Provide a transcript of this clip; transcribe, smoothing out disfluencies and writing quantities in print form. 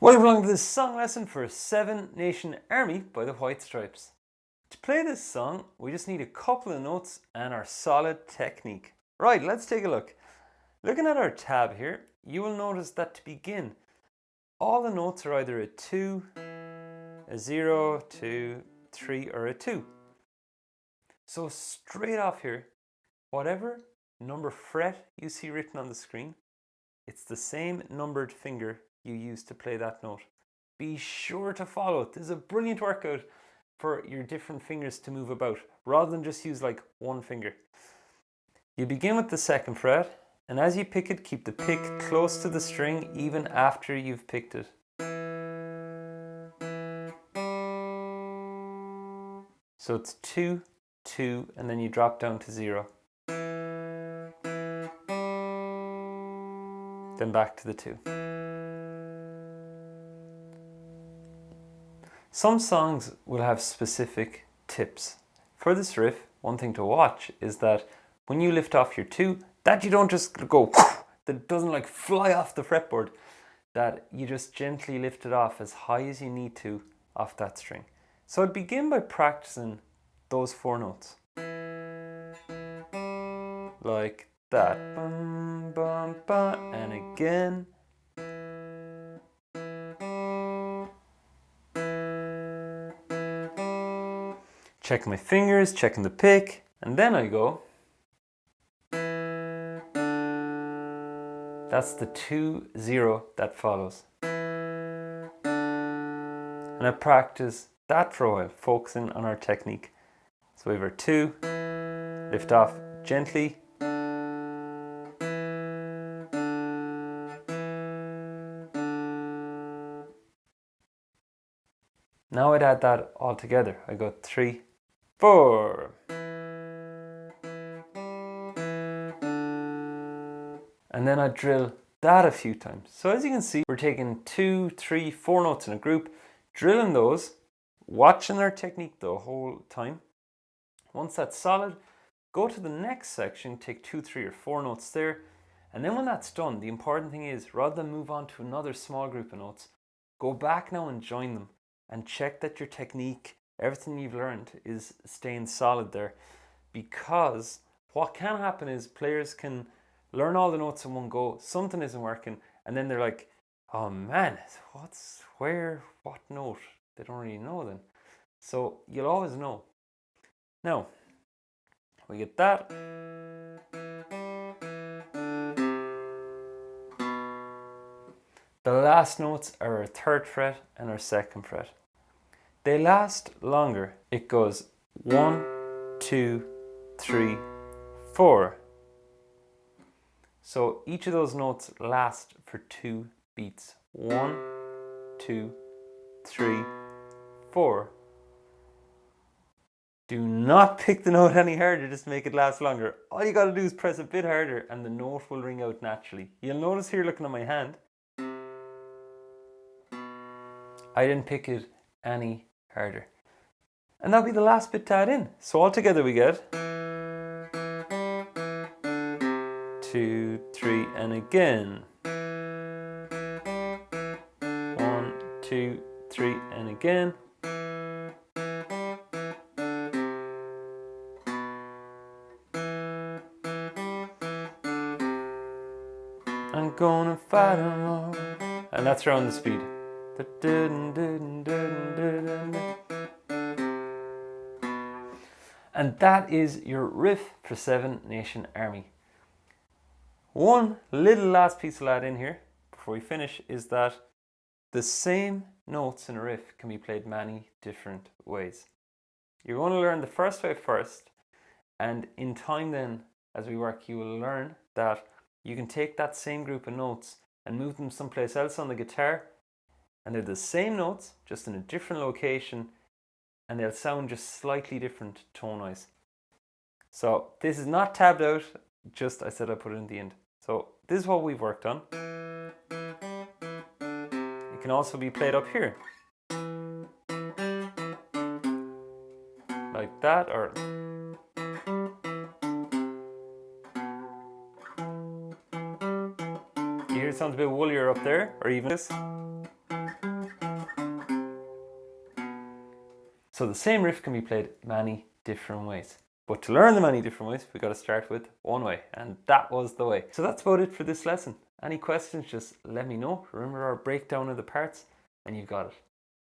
Welcome along to this song lesson for Seven Nation Army by the White Stripes. To play this song, we just need a couple of notes and our solid technique. Right, let's take a look. Looking at our tab here, you will notice that to begin, all the notes are either a 2, a 0, 2, 3, or a 2. So straight off here, whatever number fret you see written on the screen, it's the same numbered finger you use to play that note. Be sure to follow it. This is a brilliant workout for your different fingers to move about, rather than just use like one finger. You begin with the 2nd fret, and as you pick it, keep the pick close to the string even after you've picked it. So it's 2, 2, and then you drop down to 0. Then back to the 2. Some songs will have specific tips. For this riff, one thing to watch is that when you lift off your 2, that you don't just go, that it doesn't like fly off the fretboard, that you just gently lift it off as high as you need to off that string. So I'd begin by practicing those 4 notes. Like that. Bum, bum, bum, and again. Checking my fingers, checking the pick, and then I go. That's the 2, 0 that follows. And I practice that for a while, focusing on our technique. So we have our 2, lift off gently. Now I'd add that all together. I go 3, 4. And then I drill that a few times. So as you can see, we're taking 2, 3, 4 notes in a group, drilling those, watching our technique the whole time. Once that's solid, go to the next section, take 2, 3, or 4 notes there. And then when that's done, the important thing is, rather than move on to another small group of notes, go back now and join them and check that your technique, everything you've learned, is staying solid there. Because what can happen is players can learn all the notes in one go, something isn't working, and then they're like, oh man, what note? They don't really know then. So you'll always know. Now, we get that. The last notes are our 3rd fret and our 2nd fret. They last longer. It goes 1, 2, 3, 4. So each of those notes last for 2 beats. 1, 2, 3, 4. Do not pick the note any harder just to make it last longer. All you gotta do is press a bit harder and the note will ring out naturally. You'll notice here, looking at my hand, I didn't pick it any harder. And that'll be the last bit to add in. So all together we get 2, 3, and again. 1, 2, 3, and again. I'm gonna fight 'em all. And that's around the speed. And that is your riff for Seven Nation Army. One little last piece I'll add in here before we finish is that the same notes in a riff can be played many different ways. You're going to learn the first way first, and in time then, as we work, you will learn that you can take that same group of notes and move them someplace else on the guitar, and they're the same notes, just in a different location, and they'll sound just slightly different tone-wise. So this is not tabbed out, just I said I put it in the end. So this is what we've worked on. It can also be played up here. Like that, or you hear it sounds a bit woollier up there, or even this. So the same riff can be played many different ways. But to learn the many different ways, we've got to start with one way, and that was the way. So that's about it for this lesson. Any questions, just let me know. Remember our breakdown of the parts, and you've got it.